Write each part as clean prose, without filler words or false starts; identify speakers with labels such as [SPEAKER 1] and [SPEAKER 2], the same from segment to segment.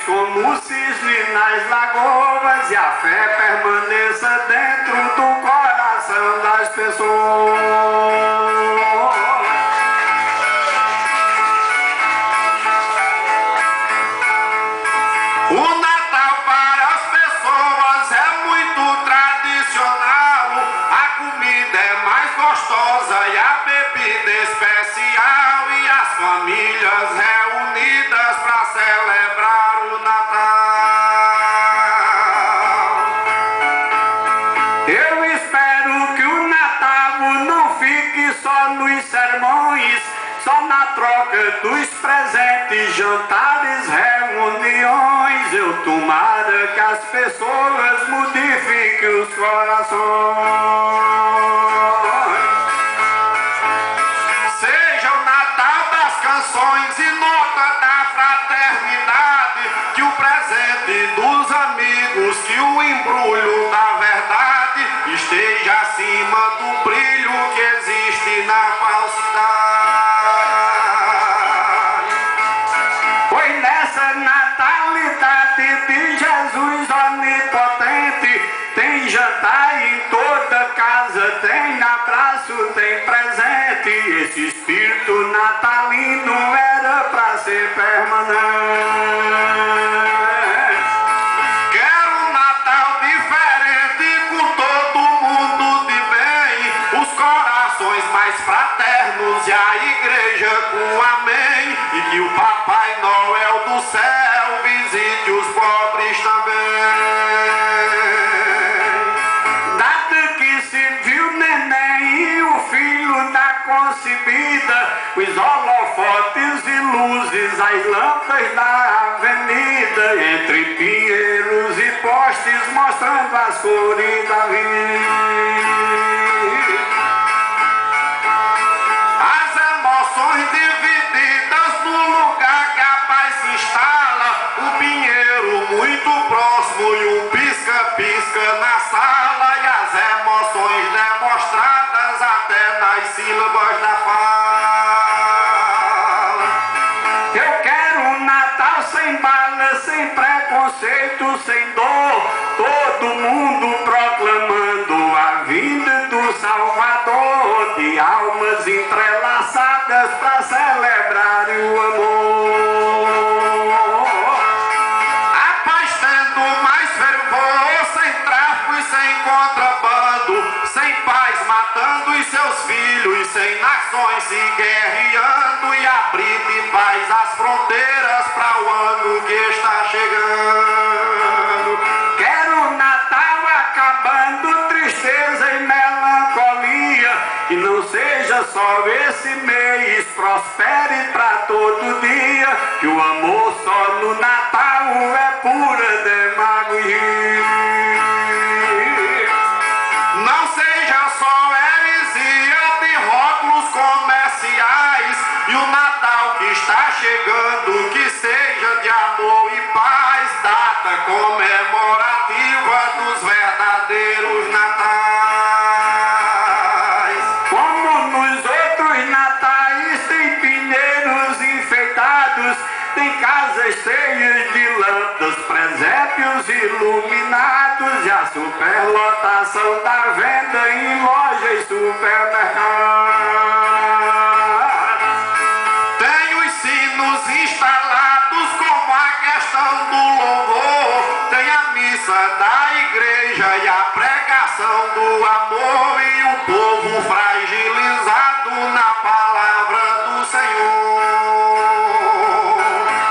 [SPEAKER 1] como o cisne nas lagoas e a fé permaneça dentro do coração das pessoas. O Natal para as pessoas é muito tradicional, a comida é mais gostosa e a bebida especial, e as famílias reunidas para celebrar o Natal. Eu espero que o Natal não fique só nos sermões, só na troca dos presentes, jantares, reuniões. Eu tomara que as pessoas modifiquem os corações. Seja o Natal das canções e nota da fraternidade, que o presente dos amigos, que o embrulho da verdade esteja acima do brilho que existe na falsidade. Foi nessa natalidade de Jesus onipotente, tem jantar em toda casa, tem abraço, tem presente. Esse espírito natalino era pra ser permanente. Quero um Natal diferente, com todo mundo de bem, os corações mais fraternos e a igreja com amém, e que o Papai Noel do céu visite os pobres também. Dado que se viu neném e o filho da concebida, os holofotes e luzes, as lâmpadas da avenida, entre pinheiros e postes, mostrando as cores da vida. As emoções divididas no lugar que a paz se instala, o pinheiro muito próximo e um pisca-pisca na sala, e as emoções demonstradas até nas sílabas da fala. Eu quero um Natal sem bala, sem preconceito, sem dor, todo mundo proclamando a vinda do Salvador, de almas entrelaçadas para celebrar o amor. A paz tendo mais fervor, sem tráfico e sem contrabando, sem pais matando os seus filhos, sem nações se guerreando, e abrir de paz as fronteiras para o ano que está chegando. Quero o Natal acabando tristeza e melancolia, que não seja só esse mês, prospere para todo dia, que o amor só no Natal é pura demagogia. Não seja só heresia de rótulos comerciais, e o Natal que está chegando, que seja de amor e paz, data comemorativa dos verdadeiros natais. Como nos outros natais tem pinheiros enfeitados, tem casas cheias de lâmpadas, presépios iluminados, e a superlotação da venda em lojas e supermercados. Tem os sinos instalados como a questão do louvor, tem a missa da igreja e a pregação do amor, e o povo fragilizado na palavra do Senhor.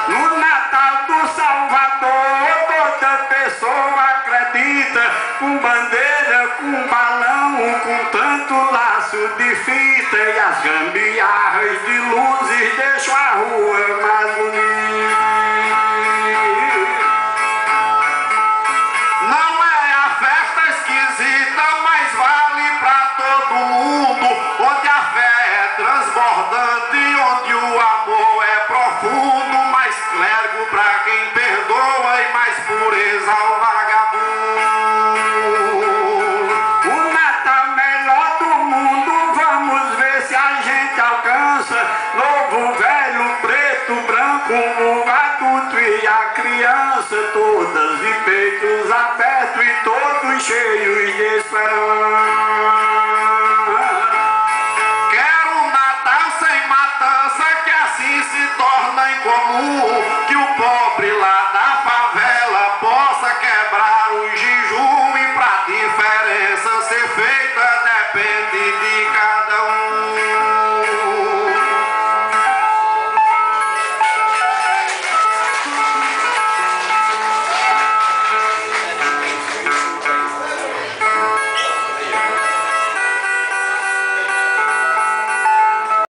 [SPEAKER 1] No Natal do Salvador toda pessoa acredita, com bandeira, com balão, com tanto laço de fita, e as gambiarras de luzes deixam a rua mais bonita.